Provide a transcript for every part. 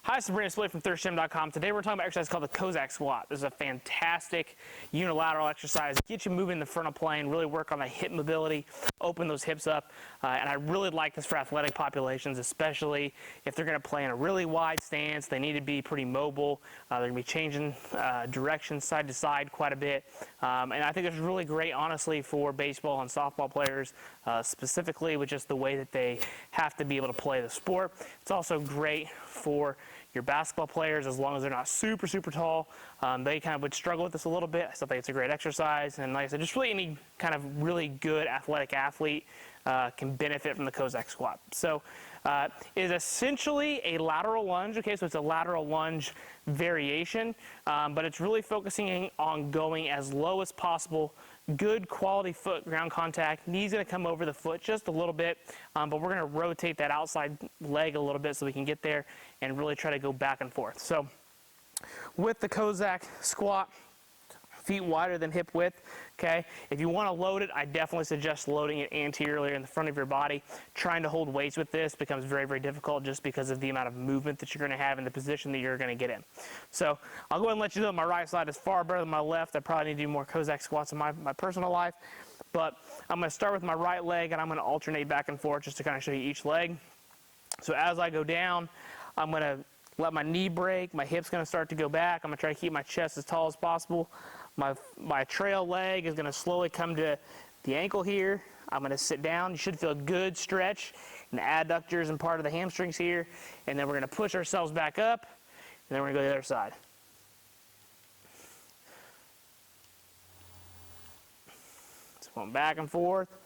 Hi, it's Brandon Spillane from thirstgym.com. Today we're talking about an exercise called the Cossack Squat. This is a fantastic unilateral exercise. Get you moving in the frontal plane, really work on the hip mobility, open those hips up. And I really like this for athletic populations, especially if they're going to play in a really wide stance. They need to be pretty mobile. They're going to be changing direction side to side quite a bit. And I think it's really great, honestly, for baseball and softball players, specifically with just the way that they have to be able to play the sport. It's also great for your basketball players, as long as they're not super tall. They kind of would struggle with this a little bit. I still think it's a great exercise, and like I said, just really any kind of really good athletic athlete can benefit from the Cossack Squat. So it is essentially a lateral lunge. Okay, so it's a lateral lunge variation, but it's really focusing on going as low as possible. Good quality foot ground contact. Knee's going to come over the foot just a little bit, but we're going to rotate that outside leg a little bit so we can get there and really try to go back and forth. So with the Cossack Squat, feet wider than hip width, okay? If you want to load it, I definitely suggest loading it anteriorly in the front of your body. Trying to hold weights with this becomes very difficult just because of the amount of movement that you're going to have and the position that you're going to get in. So I'll go ahead and let you know my right side is far better than my left. I probably need to do more Cossack squats in my personal life, but I'm going to start with my right leg and I'm going to alternate back and forth just to kind of show you each leg. So as I go down, I'm going to let my knee break, my hip's going to start to go back. I'm going to try to keep my chest as tall as possible. My trail leg is going to slowly come to the ankle here. I'm going to sit down. You should feel a good stretch in the adductors and part of the hamstrings here. And then we're going to push ourselves back up, and then we're going to go to the other side. So going back and forth,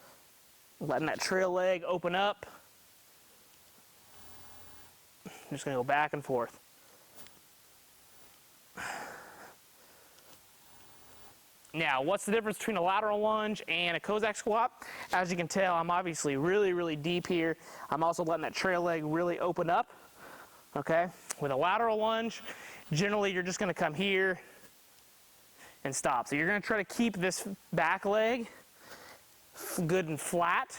letting that trail leg open up. I'm just going to go back and forth. Now, what's the difference between a lateral lunge and a Cossack squat? As you can tell, I'm obviously really deep here. I'm also letting that trail leg really open up, okay? With a lateral lunge, generally you're just going to come here and stop. So you're going to try to keep this back leg good and flat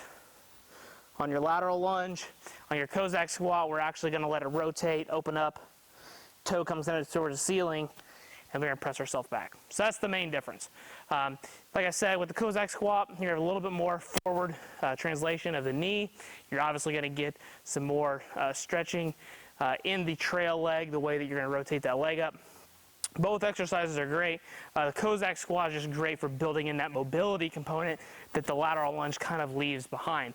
on your lateral lunge. On your Cossack squat, we're actually going to let it rotate, open up, toe comes in towards the ceiling, and we're going to press ourselves back. So that's the main difference. Like I said, with the Cossack squat, you have a little bit more forward translation of the knee. You're obviously going to get some more stretching in the trail leg, the way that you're going to rotate that leg up. Both exercises are great. The Cossack squat is just great for building in that mobility component that the lateral lunge kind of leaves behind.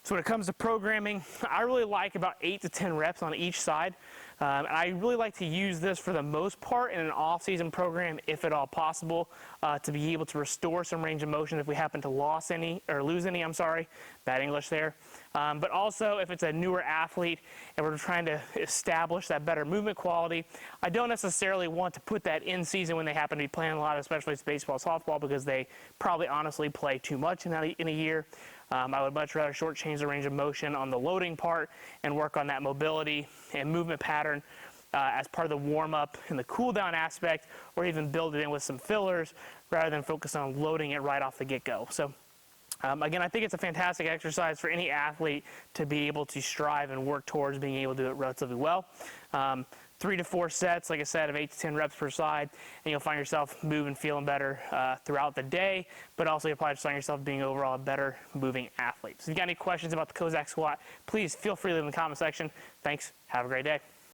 So when it comes to programming, I really like about 8 to 10 reps on each side. And I really like to use this for the most part in an off-season program, if at all possible, to be able to restore some range of motion if we happen to lose any, bad English there. But also if it's a newer athlete and we're trying to establish that better movement quality, I don't necessarily want to put that in season when they happen to be playing a lot, especially it's baseball, softball, because they probably honestly play too much in a year. I would much rather shortchange the range of motion on the loading part and work on that mobility and movement pattern as part of the warm-up and the cool-down aspect, or even build it in with some fillers rather than focus on loading it right off the get-go. So again, I think it's a fantastic exercise for any athlete to be able to strive and work towards being able to do it relatively well. 3 to 4 sets, like I said, of 8 to 10 reps per side, and you'll find yourself moving, feeling better throughout the day, but also you'll probably find yourself being overall a better moving athlete. So if you got any questions about the Cossack squat, please feel free to leave in the comment section. Thanks. Have a great day.